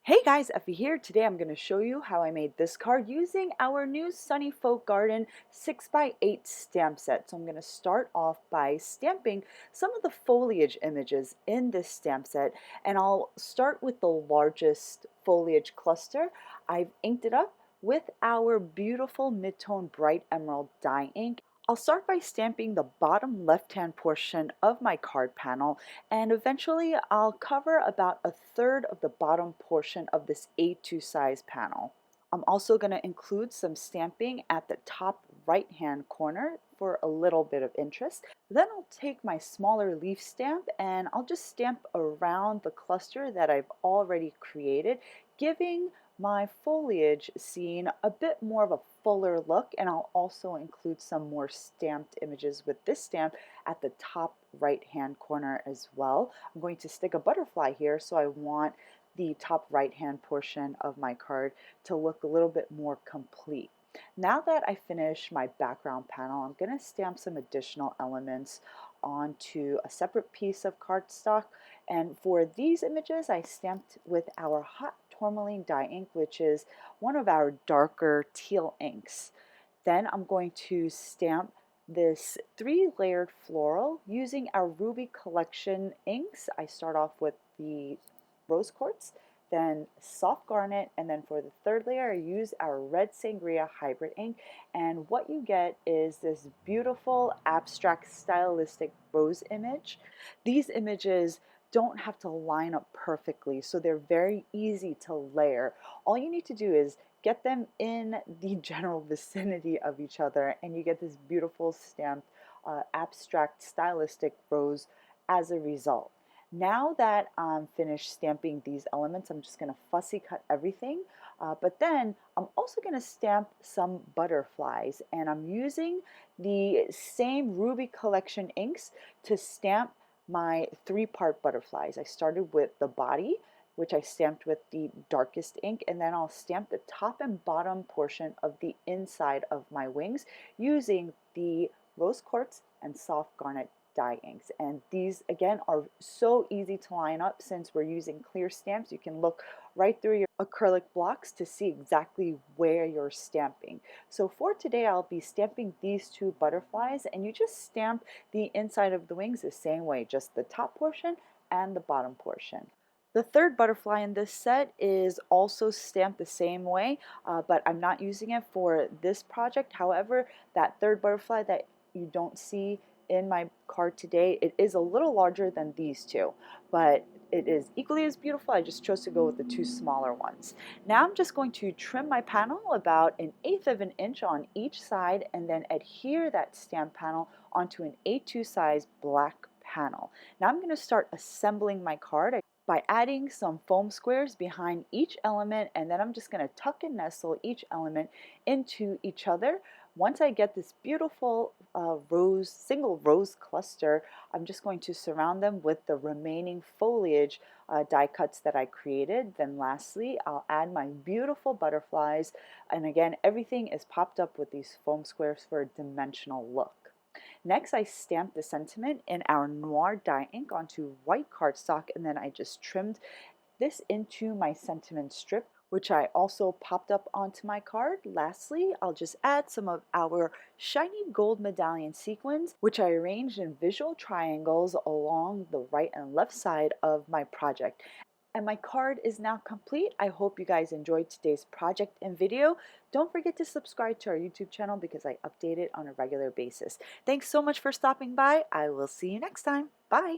Hey guys, Effie here. Today I'm going to show you how I made this card using our new Sunny Folk Garden 6x8 stamp set. So I'm going to start off by stamping some of the foliage images in this stamp set, and I'll start with the largest foliage cluster. I've inked it up with our beautiful mid-tone bright emerald dye ink. I'll start by stamping the bottom left-hand portion of my card panel, and eventually I'll cover about a third of the bottom portion of this A2 size panel. I'm also going to include some stamping at the top right-hand corner for a little bit of interest. Then I'll take my smaller leaf stamp and I'll just stamp around the cluster that I've already created, giving my foliage scene a bit more of a fuller look, and I'll also include some more stamped images with this stamp at the top right hand corner as well. I'm going to stick a butterfly here, so I want the top right hand portion of my card to look a little bit more complete. Now that I finish my background panel, I'm going to stamp some additional elements onto a separate piece of cardstock, and for these images I stamped with our hot Tourmaline dye ink, which is one of our darker teal inks. Then I'm going to stamp this 3-layered floral using our Ruby Collection inks. I start off with the rose quartz, then soft garnet, and then for the third layer I use our red Sangria hybrid ink, and what you get is this beautiful abstract stylistic rose image. These images don't have to line up perfectly, so they're very easy to layer. All you need to do is get them in the general vicinity of each other and you get this beautiful stamped abstract stylistic rose as a result. Now that I'm finished stamping these elements, I'm just going to fussy cut everything, but then I'm also going to stamp some butterflies, and I'm using the same Ruby Collection inks to stamp my 3-part butterflies. I started with the body, which I stamped with the darkest ink, and then I'll stamp the top and bottom portion of the inside of my wings using the rose quartz and soft garnet dye inks. And these again are so easy to line up since we're using clear stamps. You can look right through your acrylic blocks to see exactly where you're stamping. So for today I'll be stamping these 2 butterflies, and you just stamp the inside of the wings the same way, just the top portion and the bottom portion. The third butterfly in this set is also stamped the same way, but I'm not using it for this project. However, that third butterfly that you don't see in my card today, it is a little larger than these 2, but it is equally as beautiful. I just chose to go with the 2 smaller ones. Now I'm just going to trim my panel about 1/8 of an inch on each side, and then adhere that stamp panel onto an A2 size black panel. Now I'm going to start assembling my card by adding some foam squares behind each element, and then I'm just going to tuck and nestle each element into each other. Once I get this beautiful single rose cluster, I'm just going to surround them with the remaining foliage die cuts that I created. Then lastly, I'll add my beautiful butterflies, and again, everything is popped up with these foam squares for a dimensional look. Next, I stamped the sentiment in our Noir dye ink onto white cardstock, and then I just trimmed this into my sentiment strip, which I also popped up onto my card. Lastly, I'll just add some of our shiny gold medallion sequins, which I arranged in visual triangles along the right and left side of my project. And my card is now complete. I hope you guys enjoyed today's project and video. Don't forget to subscribe to our YouTube channel because I update it on a regular basis. Thanks so much for stopping by. I will see you next time. Bye.